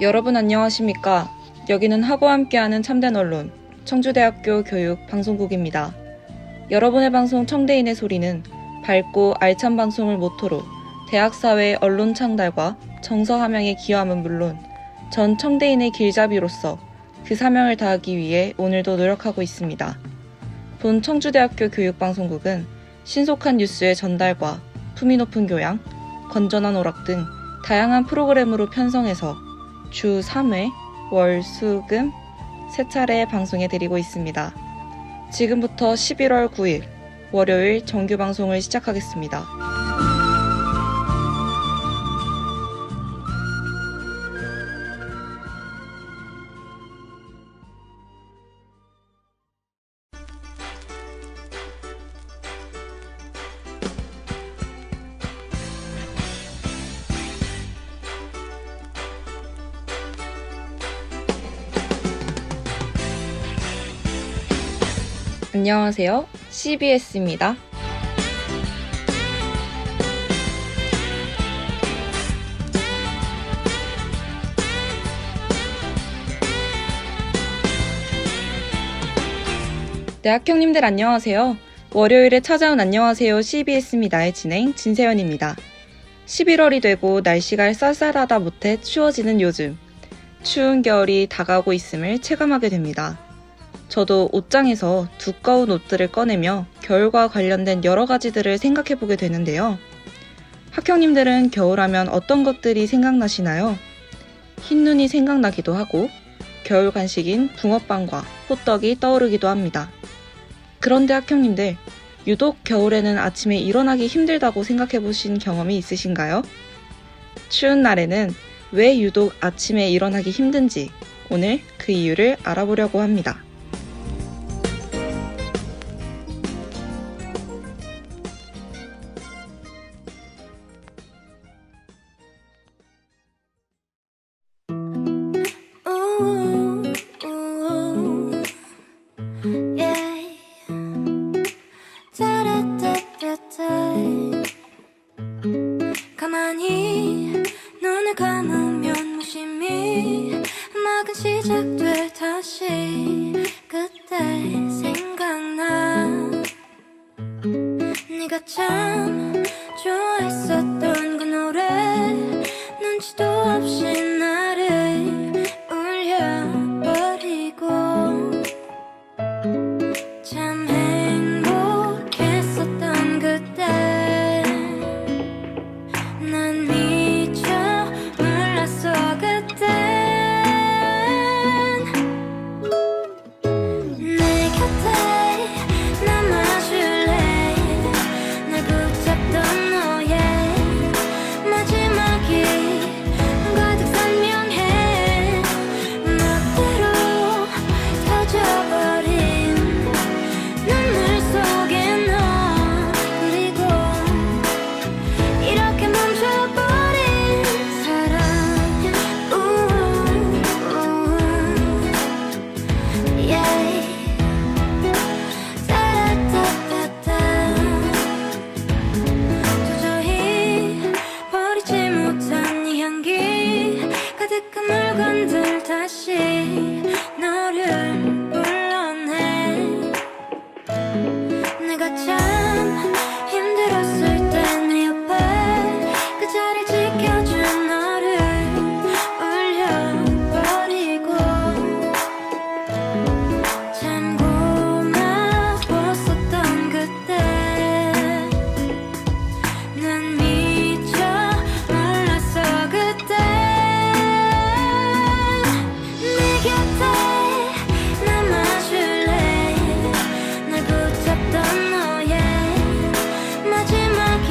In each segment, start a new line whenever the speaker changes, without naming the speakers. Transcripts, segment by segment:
여러분 안녕하십니까? 여기는 하고 함께하는 참된 언론, 청주대학교 교육방송국입니다. 여러분의 방송 청대인의 소리는 밝고 알찬 방송을 모토로 대학사회 언론 창달과 정서 함양에 기여함은 물론 전 청대인의 길잡이로서 그 사명을 다하기 위해 오늘도 노력하고 있습니다. 본 청주대학교 교육방송국은 신속한 뉴스의 전달과 품위 높은 교양, 건전한 오락 등 다양한 프로그램으로 편성해서 주 3회, 월, 수, 금 3차례 방송해드리고 있습니다. 지금부터 11월 9일 월요일 정규 방송을 시작하겠습니다. 안녕하세요. CBS입니다. 네, 학형님들 안녕하세요. 월요일에 찾아온 안녕하세요 CBS입니다의 진행 진세연입니다. 11월이 되고 날씨가 쌀쌀하다 못해 추워지는 요즘, 추운 겨울이 다가오고 있음을 체감하게 됩니다. 저도 옷장에서 두꺼운 옷들을 꺼내며 겨울과 관련된 여러 가지들을 생각해보게 되는데요. 학형님들은 겨울하면 어떤 것들이 생각나시나요? 흰눈이 생각나기도 하고 겨울 간식인 붕어빵과 호떡이 떠오르기도 합니다. 그런데 학형님들, 유독 겨울에는 아침에 일어나기 힘들다고 생각해보신 경험이 있으신가요? 추운 날에는 왜 유독 아침에 일어나기 힘든지 오늘 그 이유를 알아보려고 합니다.
가만히 눈을 감으면 무심히 음악은 시작돼 다시 그때 생각나 네가 참 좋아했었던 그 노래 눈치도 없이 나를 울려버리고 참 행복했었던 그때 난 미쳐 몰랐어 그땐 내 곁에 남아줄래 날 붙잡던 너의 마지막이 가득 선명해 멋대로 터져버린 눈물 속에 너 그리고 이렇게 멈춰버린 사랑 yeah. 따라따따따 도저히 버리지 못한 이 향기 가득한 물건들 다시 너를 불러내 내가 참 힘들었을 때 내 옆에 그 자리를 지켜준 너를 울려버리고 참 고마웠었던 그때 난 미쳐 몰랐어 그때 내 곁에 남아줄래 날 붙잡던 너의 마지막이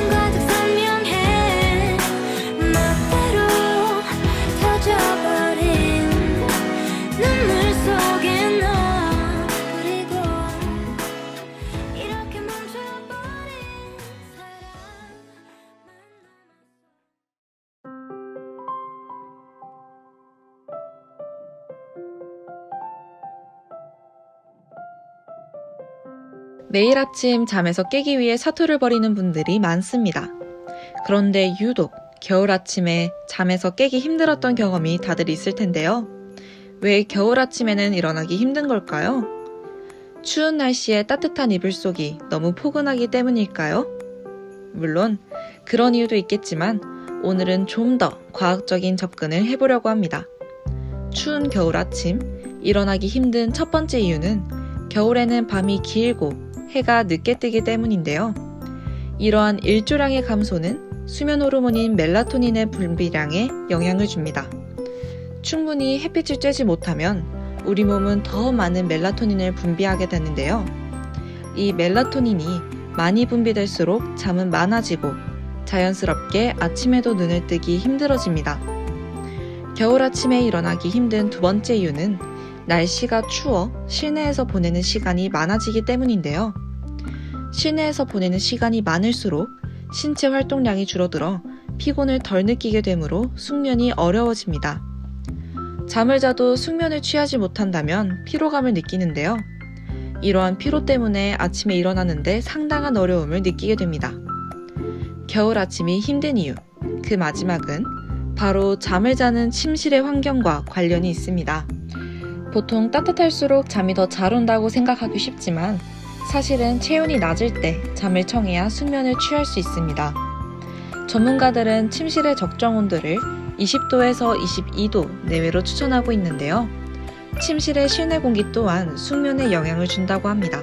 가득 선명해 멋대로 터져버린 눈물 속에 너 그리고 이렇게 멈춰버린
매일 아침 잠에서 깨기 위해 사투를 벌이는 분들이 많습니다. 그런데 유독 겨울 아침에 잠에서 깨기 힘들었던 경험이 다들 있을 텐데요. 왜 겨울 아침에는 일어나기 힘든 걸까요? 추운 날씨에 따뜻한 이불 속이 너무 포근하기 때문일까요? 물론 그런 이유도 있겠지만 오늘은 좀 더 과학적인 접근을 해보려고 합니다. 추운 겨울 아침, 일어나기 힘든 첫 번째 이유는 겨울에는 밤이 길고 해가 늦게 뜨기 때문인데요. 이러한 일조량의 감소는 수면 호르몬인 멜라토닌의 분비량에 영향을 줍니다. 충분히 햇빛을 쬐지 못하면 우리 몸은 더 많은 멜라토닌을 분비하게 되는데요. 이 멜라토닌이 많이 분비될수록 잠은 많아지고 자연스럽게 아침에도 눈을 뜨기 힘들어집니다. 겨울 아침에 일어나기 힘든 두 번째 이유는 날씨가 추워 실내에서 보내는 시간이 많아지기 때문인데요. 실내에서 보내는 시간이 많을수록 신체 활동량이 줄어들어 피곤을 덜 느끼게 되므로 숙면이 어려워집니다. 잠을 자도 숙면을 취하지 못한다면 피로감을 느끼는데요. 이러한 피로 때문에 아침에 일어나는데 상당한 어려움을 느끼게 됩니다. 겨울 아침이 힘든 이유, 그 마지막은 바로 잠을 자는 침실의 환경과 관련이 있습니다. 보통 따뜻할수록 잠이 더 잘 온다고 생각하기 쉽지만 사실은 체온이 낮을 때 잠을 청해야 숙면을 취할 수 있습니다. 전문가들은 침실의 적정 온도를 20도에서 22도 내외로 추천하고 있는데요. 침실의 실내 공기 또한 숙면에 영향을 준다고 합니다.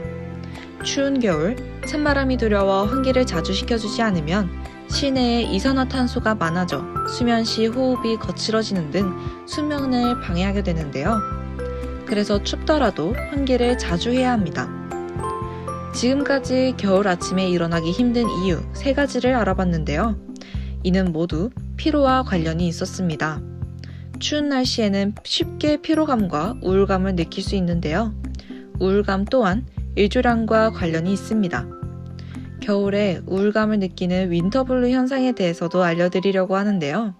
추운 겨울, 찬바람이 두려워 환기를 자주 시켜주지 않으면 실내에 이산화탄소가 많아져 수면 시 호흡이 거칠어지는 등 수면을 방해하게 되는데요. 그래서 춥더라도 환기를 자주 해야 합니다. 지금까지 겨울 아침에 일어나기 힘든 이유 3가지를 알아봤는데요. 이는 모두 피로와 관련이 있었습니다. 추운 날씨에는 쉽게 피로감과 우울감을 느낄 수 있는데요. 우울감 또한 일조량과 관련이 있습니다. 겨울에 우울감을 느끼는 윈터블루 현상에 대해서도 알려드리려고 하는데요.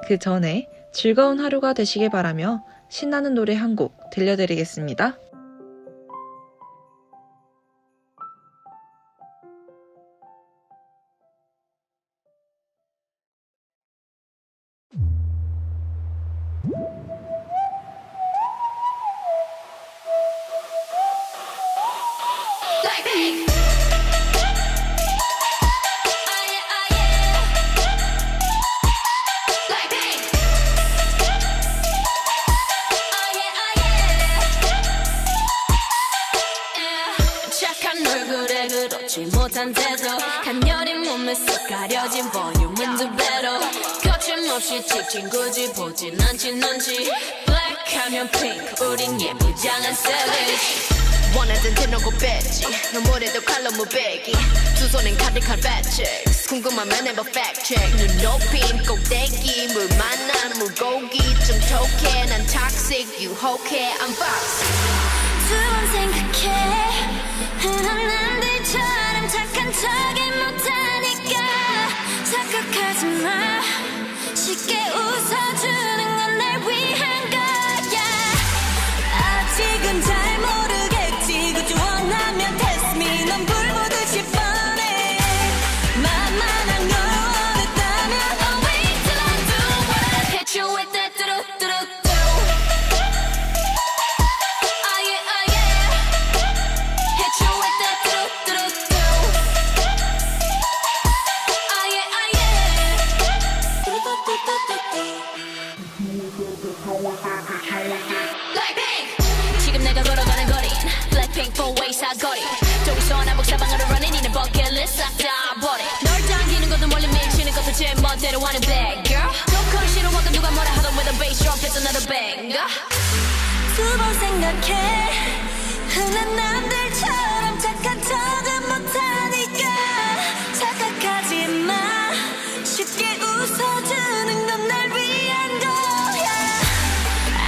그 전에 즐거운 하루가 되시길 바라며 신나는 노래 한 곡 들려드리겠습니다.
착한 얼굴에 그렇지 못한 태도 간녀린 몸에 쏙 가려진 볼륨은 두 배로 거침없이 찍힌 굳이 보진 않진 않지 블랙하면 핑크 우린 예쁘장한 savage 원하던 대놓고 뺐지 너무래도 칼로 무배기 두 손엔 가득한 fat checks 궁금하면 해봐 fact check 눈 높인 꼭대기 물 만난 물고기 좀 톡해 난 toxic 유혹해 I'm boss 두 번 생각해 흔한 남들처럼 착한 척이 못하니까 착각하지 마 쉽게 웃어주는 건 날 위한 거야 아직은 잘 모르겠지 그저 원하면 test me 넌 불보듯이 뻔해 만만한 걸 원했다면 I'll wait till I do what I hit you with that do-do-do-do Oh yeah, oh yeah Hit you with that do-do-do-do Oh yeah, oh yeah Do-do-do-do-do-do Blackpink 지금 내가 걸어가는 거린 Blackpink for way 사거리 저기서 나복 사방으로 running 이는 bucket list 싹 다 버려 널 당기는 것도 멀리 밀치는 것도 제 멋대로 하는 bad girl 조금 싫어하고 누가 뭐라 하던 with a bass drop it's another banger 두 번 생각해 흔한 남들처럼 착한 척은 못하니까 착각하지 마 쉽게 웃어주는 건 날 위한 거야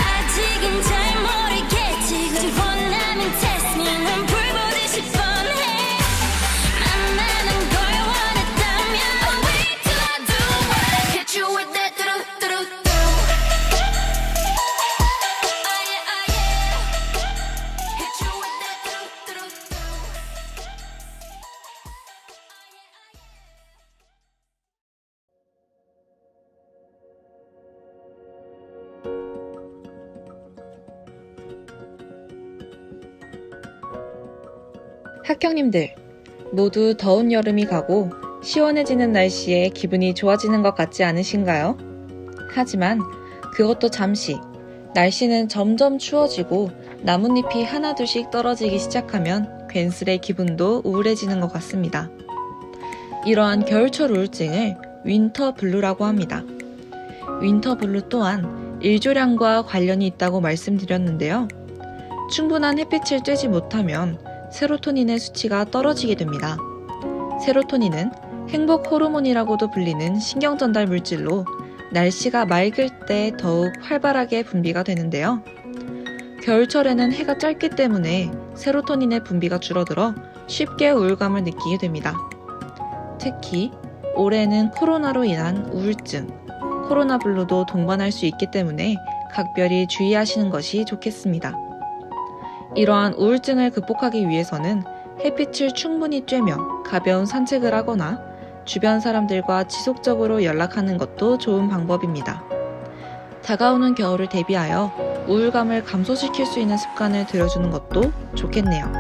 아직은 잘 모르겠지 그저 원하면 test me 넌 불보듯이 뻔해 만나는 걸 원했다면 I'll wait till I do what I hit you with that do-do-do-do Oh yeah, oh yeah Hit you with that do-do-do-do
학형님들, 모두 더운 여름이 가고 시원해지는 날씨에 기분이 좋아지는 것 같지 않으신가요? 하지만 그것도 잠시, 날씨는 점점 추워지고 나뭇잎이 하나둘씩 떨어지기 시작하면 괜스레 기분도 우울해지는 것 같습니다. 이러한 겨울철 우울증을 윈터 블루라고 합니다. 윈터 블루 또한 일조량과 관련이 있다고 말씀드렸는데요. 충분한 햇빛을 쬐지 못하면 세로토닌의 수치가 떨어지게 됩니다. 세로토닌은 행복 호르몬이라고도 불리는 신경전달 물질로 날씨가 맑을 때 더욱 활발하게 분비가 되는데요. 겨울철에는 해가 짧기 때문에 세로토닌의 분비가 줄어들어 쉽게 우울감을 느끼게 됩니다. 특히 올해는 코로나로 인한 우울증, 코로나 블루도 동반할 수 있기 때문에 각별히 주의하시는 것이 좋겠습니다. 이러한 우울증을 극복하기 위해서는 햇빛을 충분히 쬐며 가벼운 산책을 하거나 주변 사람들과 지속적으로 연락하는 것도 좋은 방법입니다. 다가오는 겨울을 대비하여 우울감을 감소시킬 수 있는 습관을 들여주는 것도 좋겠네요.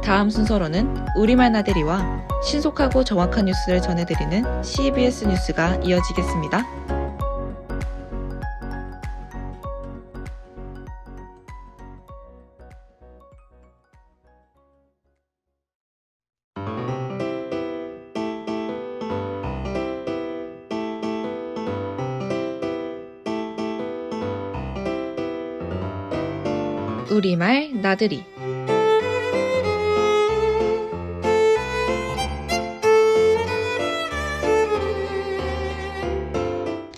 다음 순서로는 우리말 나들이와 신속하고 정확한 뉴스를 전해드리는 CBS 뉴스가 이어지겠습니다. 우리말 나들이.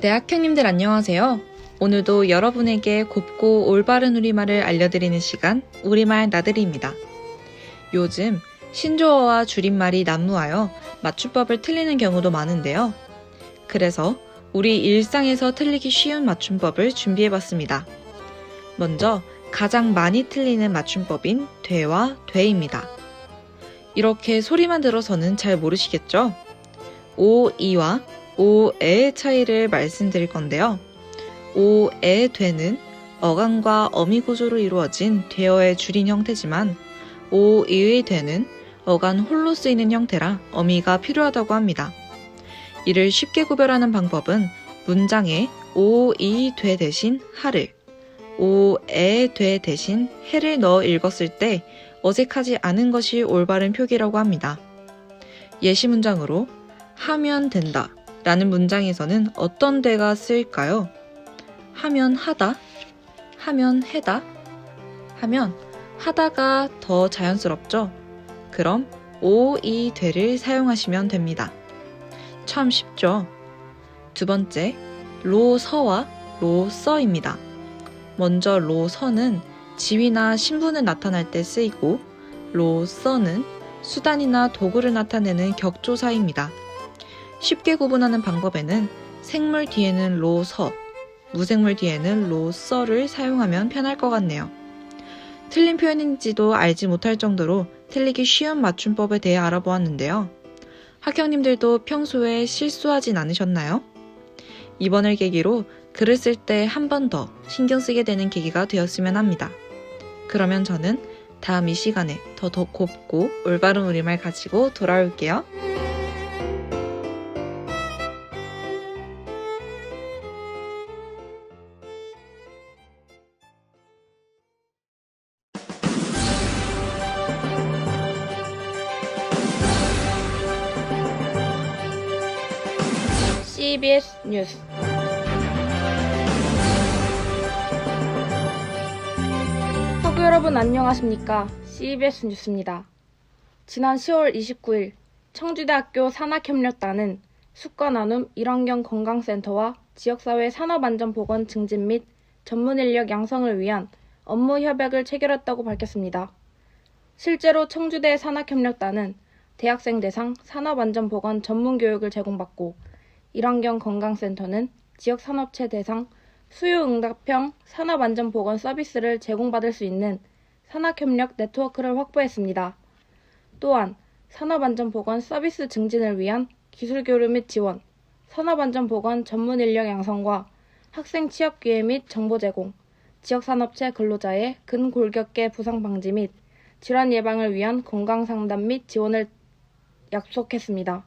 네, 학형님들 안녕하세요. 오늘도 여러분에게 곱고 올바른 우리말을 알려드리는 시간, 우리말 나들이입니다. 요즘 신조어와 줄임말이 난무하여 맞춤법을 틀리는 경우도 많은데요. 그래서 우리 일상에서 틀리기 쉬운 맞춤법을 준비해봤습니다. 먼저 가장 많이 틀리는 맞춤법인 되와 되입니다. 이렇게 소리만 들어서는 잘 모르시겠죠? 오, 이와 오의 차이를 말씀드릴 건데요. 오의 되는 어감과 어미 구조로 이루어진 되어의 줄인 형태지만 오이의 되는 어간 홀로 쓰이는 형태라 어미가 필요하다고 합니다. 이를 쉽게 구별하는 방법은 문장에 오, 이, 되 대신 하를, 오에, 되 대신 해를 넣어 읽었을 때 어색하지 않은 것이 올바른 표기라고 합니다. 예시 문장으로 하면 된다 라는 문장에서는 어떤 되가 쓰일까요? 하면 하다, 하면 해다, 하면 하다가 더 자연스럽죠? 그럼 오, 이, 되를 사용하시면 됩니다. 참 쉽죠? 두 번째, 로서와 로서입니다. 먼저 로서는 지위나 신분을 나타날 때 쓰이고 로서는 수단이나 도구를 나타내는 격조사입니다. 쉽게 구분하는 방법에는 생물 뒤에는 로서, 무생물 뒤에는 로서를 사용하면 편할 것 같네요. 틀린 표현인지도 알지 못할 정도로 틀리기 쉬운 맞춤법에 대해 알아보았는데요. 학형님들도 평소에 실수하진 않으셨나요? 이번을 계기로 글을 쓸 때 한 번 더 신경 쓰게 되는 계기가 되었으면 합니다. 그러면 저는 다음 이 시간에 더 곱고 올바른 우리말 가지고 돌아올게요.
CBS 뉴스. 학우 여러분 안녕하십니까? CBS 뉴스입니다. 지난 10월 29일 청주대학교 산학협력단은 수과 나눔 일환경 건강센터와 지역사회 산업안전보건 증진 및 전문인력 양성을 위한 업무 협약을 체결했다고 밝혔습니다. 실제로 청주대 산학협력단은 대학생 대상 산업안전보건 전문교육을 제공받고 일환경 건강센터는 지역산업체 대상 수요응답형 산업안전보건 서비스를 제공받을 수 있는 산학협력 네트워크를 확보했습니다. 또한 산업안전보건 서비스 증진을 위한 기술교류 및 지원, 산업안전보건 전문인력 양성과 학생 취업기회 및 정보 제공, 지역산업체 근로자의 근골격계 부상 방지 및 질환 예방을 위한 건강상담 및 지원을 약속했습니다.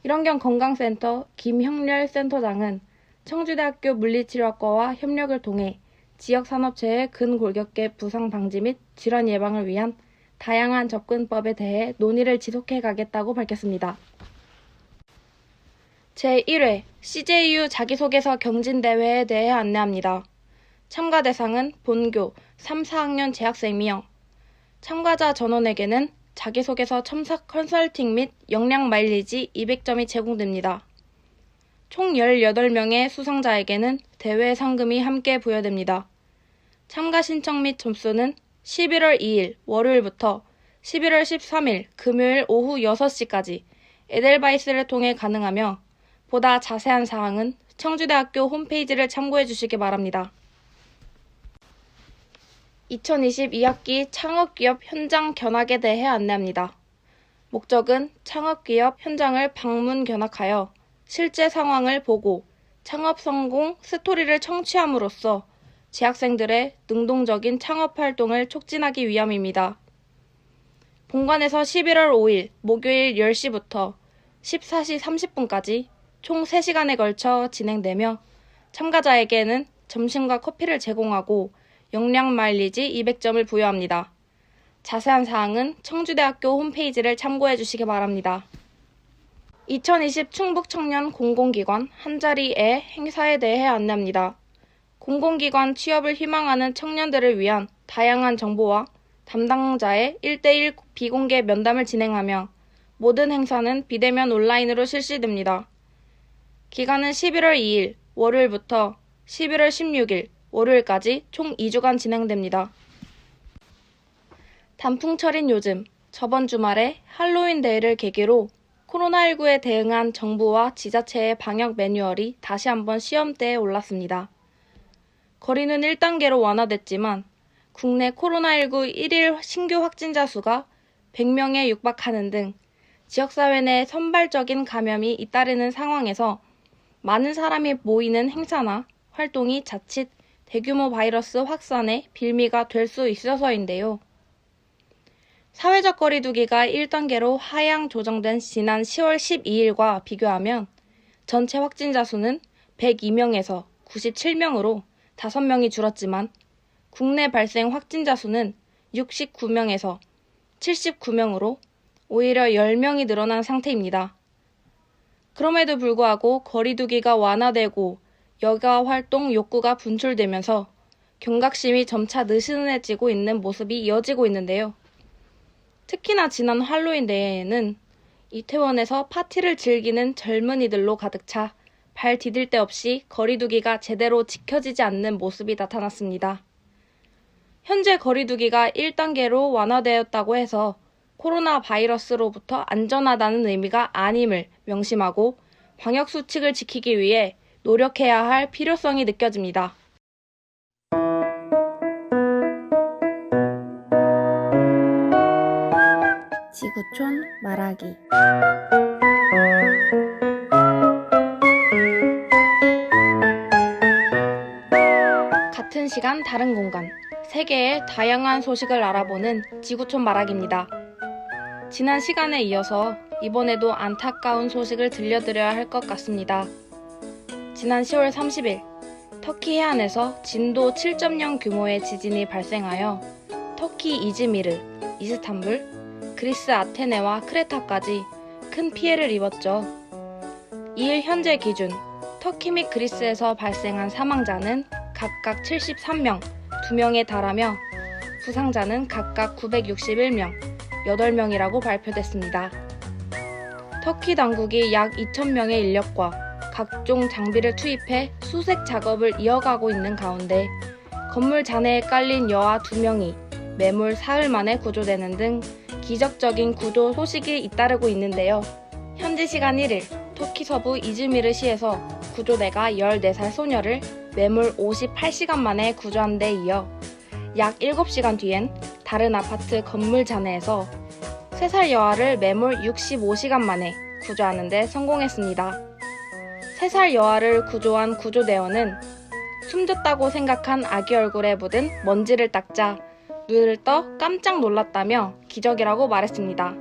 일환경 건강센터 김형렬 센터장은 청주대학교 물리치료학과와 협력을 통해 지역 산업체의 근골격계 부상 방지 및 질환 예방을 위한 다양한 접근법에 대해 논의를 지속해 가겠다고 밝혔습니다. 제1회 CJU 자기소개서 경진대회에 대해 안내합니다. 참가 대상은 본교 3, 4학년 재학생이며 참가자 전원에게는 자기소개서 첨삭 컨설팅 및 역량 마일리지 200점이 제공됩니다. 총 18명의 수상자에게는 대회 상금이 함께 부여됩니다. 참가 신청 및 접수는 11월 2일 월요일부터 11월 13일 금요일 오후 6시까지 에델바이스를 통해 가능하며 보다 자세한 사항은 청주대학교 홈페이지를 참고해 주시기 바랍니다. 2022학기 창업기업 현장 견학에 대해 안내합니다. 목적은 창업기업 현장을 방문 견학하여 실제 상황을 보고 창업 성공 스토리를 청취함으로써 재학생들의 능동적인 창업 활동을 촉진하기 위함입니다. 본관에서 11월 5일 목요일 10시부터 14시 30분까지 총 3시간에 걸쳐 진행되며 참가자에게는 점심과 커피를 제공하고 역량 마일리지 200점을 부여합니다. 자세한 사항은 청주대학교 홈페이지를 참고해 주시기 바랍니다. 2020 충북청년 공공기관 한자리의 행사에 대해 안내합니다. 공공기관 취업을 희망하는 청년들을 위한 다양한 정보와 담당자의 1대1 비공개 면담을 진행하며 모든 행사는 비대면 온라인으로 실시됩니다. 기간은 11월 2일 월요일부터 11월 16일 월요일까지 총 2주간 진행됩니다. 단풍철인 요즘 저번 주말에 할로윈 데이를 계기로 코로나19에 대응한 정부와 지자체의 방역 매뉴얼이 다시 한번 시험대에 올랐습니다. 거리는 1단계로 완화됐지만 국내 코로나19 1일 신규 확진자 수가 100명에 육박하는 등 지역사회 내 선발적인 감염이 잇따르는 상황에서 많은 사람이 모이는 행사나 활동이 자칫 대규모 바이러스 확산의 빌미가 될 수 있어서인데요. 사회적 거리두기가 1단계로 하향 조정된 지난 10월 12일과 비교하면 전체 확진자 수는 102명에서 97명으로 5명이 줄었지만 국내 발생 확진자 수는 69명에서 79명으로 오히려 10명이 늘어난 상태입니다. 그럼에도 불구하고 거리두기가 완화되고 여가 활동 욕구가 분출되면서 경각심이 점차 느슨해지고 있는 모습이 이어지고 있는데요. 특히나 지난 할로윈 데이에는 이태원에서 파티를 즐기는 젊은이들로 가득 차 발 디딜 데 없이 거리두기가 제대로 지켜지지 않는 모습이 나타났습니다. 현재 거리두기가 1단계로 완화되었다고 해서 코로나 바이러스로부터 안전하다는 의미가 아님을 명심하고 방역수칙을 지키기 위해 노력해야 할 필요성이 느껴집니다. 지구촌 말하기 같은 시간 다른 공간 세계의 다양한 소식을 알아보는 지구촌 말하기입니다. 지난 시간에 이어서 이번에도 안타까운 소식을 들려드려야 할 것 같습니다. 지난 10월 30일 터키 해안에서 진도 7.0 규모의 지진이 발생하여 터키 이즈미르, 이스탄불, 그리스 아테네와 크레타까지 큰 피해를 입었죠. 이일 현재 기준 터키 및 그리스에서 발생한 사망자는 각각 73명, 2명에 달하며 부상자는 각각 961명, 8명이라고 발표됐습니다. 터키 당국이 약 2,000명의 인력과 각종 장비를 투입해 수색 작업을 이어가고 있는 가운데 건물 잔해에 깔린 여아 2명이 매몰 사흘 만에 구조되는 등 기적적인 구조 소식이 잇따르고 있는데요. 현지 시간 1일 터키 서부 이즈미르시에서 구조대가 14살 소녀를 매몰 58시간 만에 구조한 데 이어 약 7시간 뒤엔 다른 아파트 건물 잔해에서 3살 여아를 매몰 65시간 만에 구조하는 데 성공했습니다. 3살 여아를 구조한 구조대원은 숨졌다고 생각한 아기 얼굴에 묻은 먼지를 닦자 눈을 떠 깜짝 놀랐다며 기적이라고 말했습니다.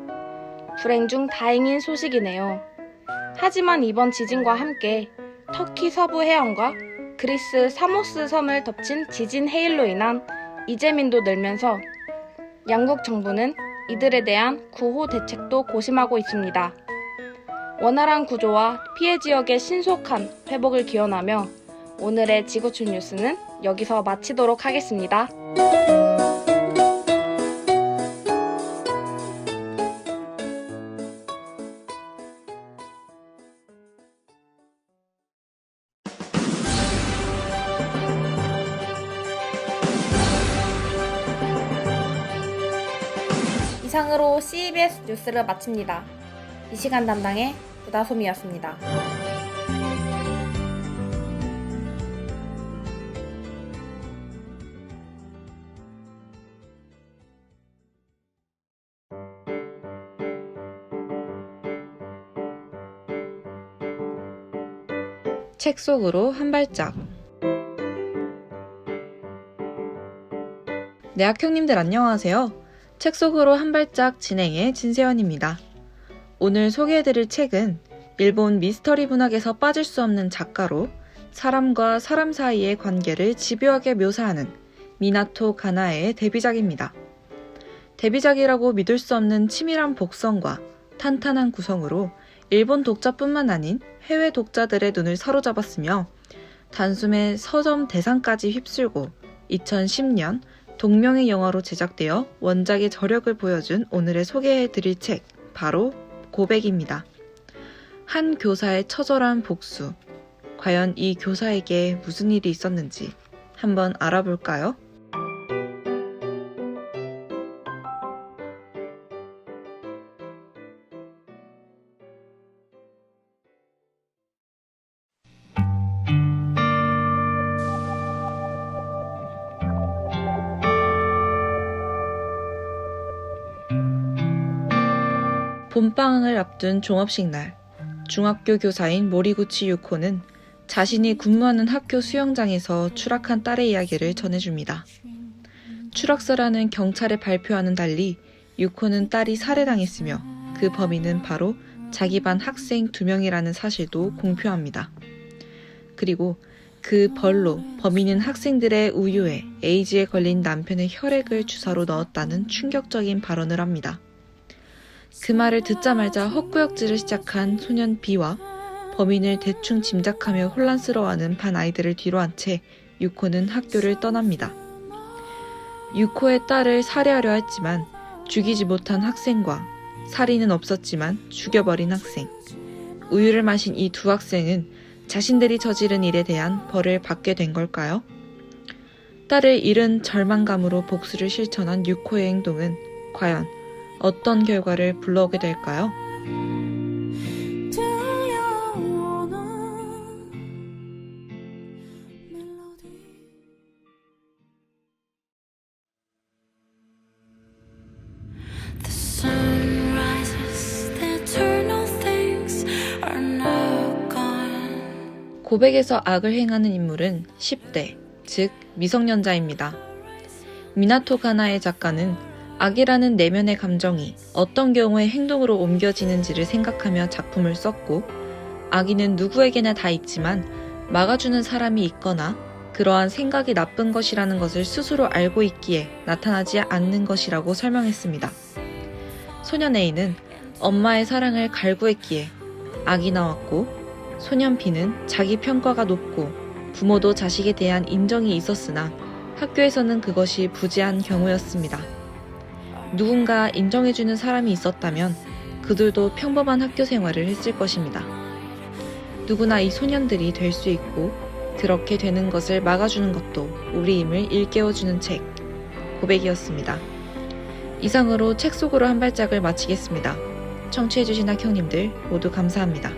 불행 중 다행인 소식이네요. 하지만 이번 지진과 함께 터키 서부 해안과 그리스 사모스 섬을 덮친 지진 해일로 인한 이재민도 늘면서 양국 정부는 이들에 대한 구호 대책도 고심하고 있습니다. 원활한 구조와 피해 지역의 신속한 회복을 기원하며 오늘의 지구촌 뉴스는 여기서 마치도록 하겠습니다. 이상으로 CBS 뉴스를 마칩니다. 이 시간 담당의 부다솜이었습니다.
책 속으로 한 발짝. 네, 학형님들 안녕하세요. 책 속으로 한 발짝 진행의 진세연입니다. 오늘 소개해드릴 책은 일본 미스터리 문학에서 빠질 수 없는 작가로 사람과 사람 사이의 관계를 집요하게 묘사하는 미나토 가나에의 데뷔작입니다. 데뷔작이라고 믿을 수 없는 치밀한 복선과 탄탄한 구성으로 일본 독자뿐만 아닌 해외 독자들의 눈을 사로잡았으며 단숨에 서점 대상까지 휩쓸고 2010년 동명의 영화로 제작되어 원작의 저력을 보여준 오늘의 소개해드릴 책, 바로 고백입니다. 한 교사의 처절한 복수. 과연 이 교사에게 무슨 일이 있었는지 한번 알아볼까요? 봄방학을 앞둔 종업식 날, 중학교 교사인 모리구치 유코는 자신이 근무하는 학교 수영장에서 추락한 딸의 이야기를 전해줍니다. 추락사라는 경찰의 발표와는 달리 유코는 딸이 살해당했으며 그 범인은 바로 자기 반 학생 2명이라는 사실도 공표합니다. 그리고 그 벌로 범인은 학생들의 우유에 에이즈에 걸린 남편의 혈액을 주사로 넣었다는 충격적인 발언을 합니다. 그 말을 듣자마자 헛구역질을 시작한 소년 B와 범인을 대충 짐작하며 혼란스러워하는 반 아이들을 뒤로 한 채 유코는 학교를 떠납니다. 유코의 딸을 살해하려 했지만 죽이지 못한 학생과 살인은 없었지만 죽여버린 학생. 우유를 마신 이 두 학생은 자신들이 저지른 일에 대한 벌을 받게 된 걸까요? 딸을 잃은 절망감으로 복수를 실천한 유코의 행동은 과연 어떤 결과를 불러오게 될까요? 고백에서 악을 행하는 인물은 10대, 즉 미성년자입니다. 미나토 가나의 작가는 악이라는 내면의 감정이 어떤 경우에 행동으로 옮겨지는지를 생각하며 작품을 썼고, 악의는 누구에게나 다 있지만 막아주는 사람이 있거나 그러한 생각이 나쁜 것이라는 것을 스스로 알고 있기에 나타나지 않는 것이라고 설명했습니다. 소년 A는 엄마의 사랑을 갈구했기에 악이 나왔고, 소년 B는 자기 평가가 높고 부모도 자식에 대한 인정이 있었으나 학교에서는 그것이 부재한 경우였습니다. 누군가 인정해주는 사람이 있었다면 그들도 평범한 학교 생활을 했을 것입니다. 누구나 이 소년들이 될 수 있고 그렇게 되는 것을 막아주는 것도 우리 힘을 일깨워주는 책, 고백이었습니다. 이상으로 책 속으로 한 발짝을 마치겠습니다. 청취해주신 학형님들 모두 감사합니다.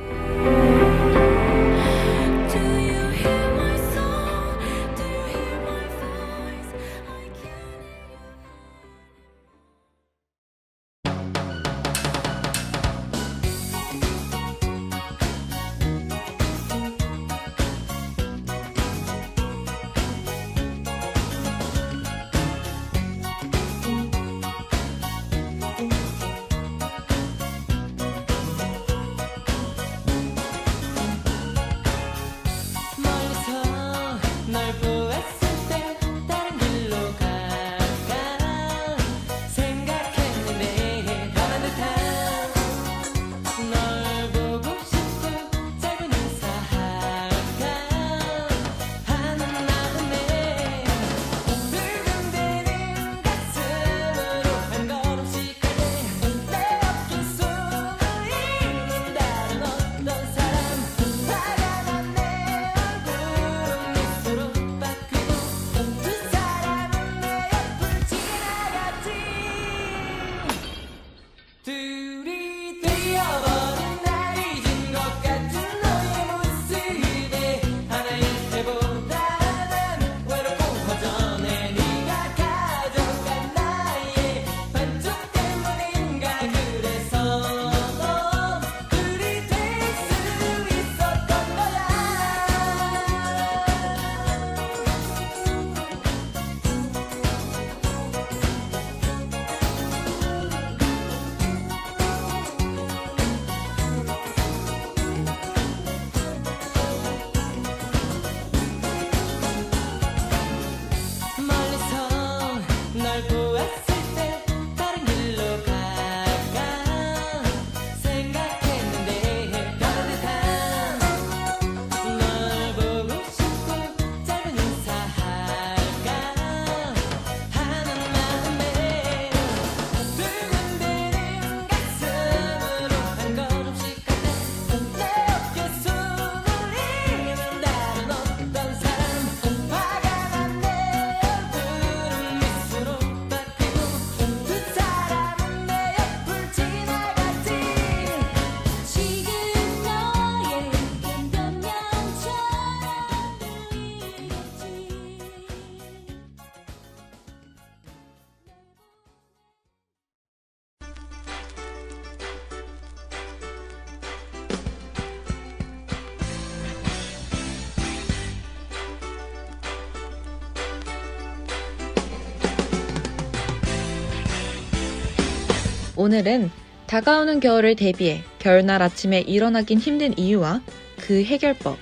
오늘은 다가오는 겨울을 대비해 겨울날 아침에 일어나긴 힘든 이유와 그 해결법,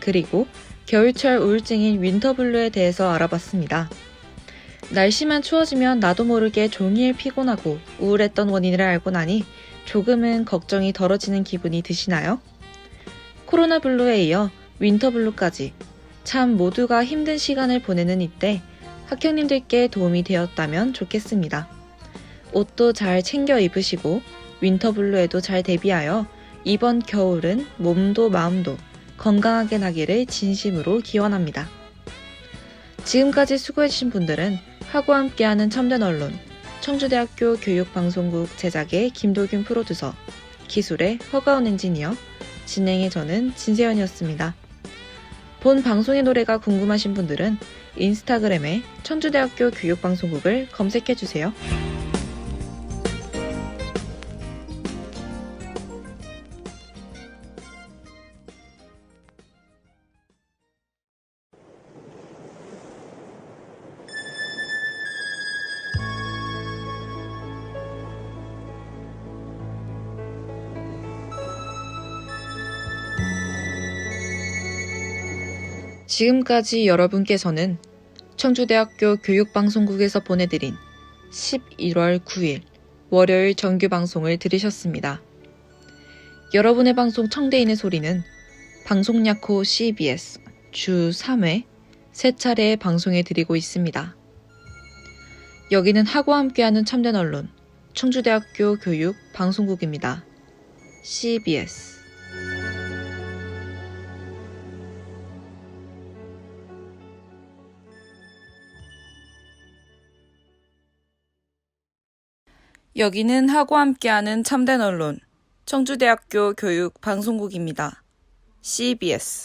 그리고 겨울철 우울증인 윈터블루에 대해서 알아봤습니다. 날씨만 추워지면 나도 모르게 종일 피곤하고 우울했던 원인을 알고 나니 조금은 걱정이 덜어지는 기분이 드시나요? 코로나 블루에 이어 윈터 블루까지 참 모두가 힘든 시간을 보내는 이때 학형님들께 도움이 되었다면 좋겠습니다. 옷도 잘 챙겨 입으시고 윈터 블루에도 잘 대비하여 이번 겨울은 몸도 마음도 건강하게 나기를 진심으로 기원합니다. 지금까지 수고해주신 분들은 하고 함께하는 첨단 언론, 청주대학교 교육방송국 제작의 김도균 프로듀서, 기술의 허가온 엔지니어, 진행의 저는 진세연이었습니다. 본 방송의 노래가 궁금하신 분들은 인스타그램에 청주대학교 교육방송국을 검색해주세요. 지금까지 여러분께서는 청주대학교 교육방송국에서 보내드린 11월 9일 월요일 정규 방송을 들으셨습니다. 여러분의 방송 청대인의 소리는 방송약호 CBS 주 3회 3차례 방송해 드리고 있습니다. 여기는 하고 함께하는 참된 언론 청주대학교 교육방송국입니다. CBS 여기는 하고 함께하는 참된 언론 청주대학교 교육방송국입니다. CBS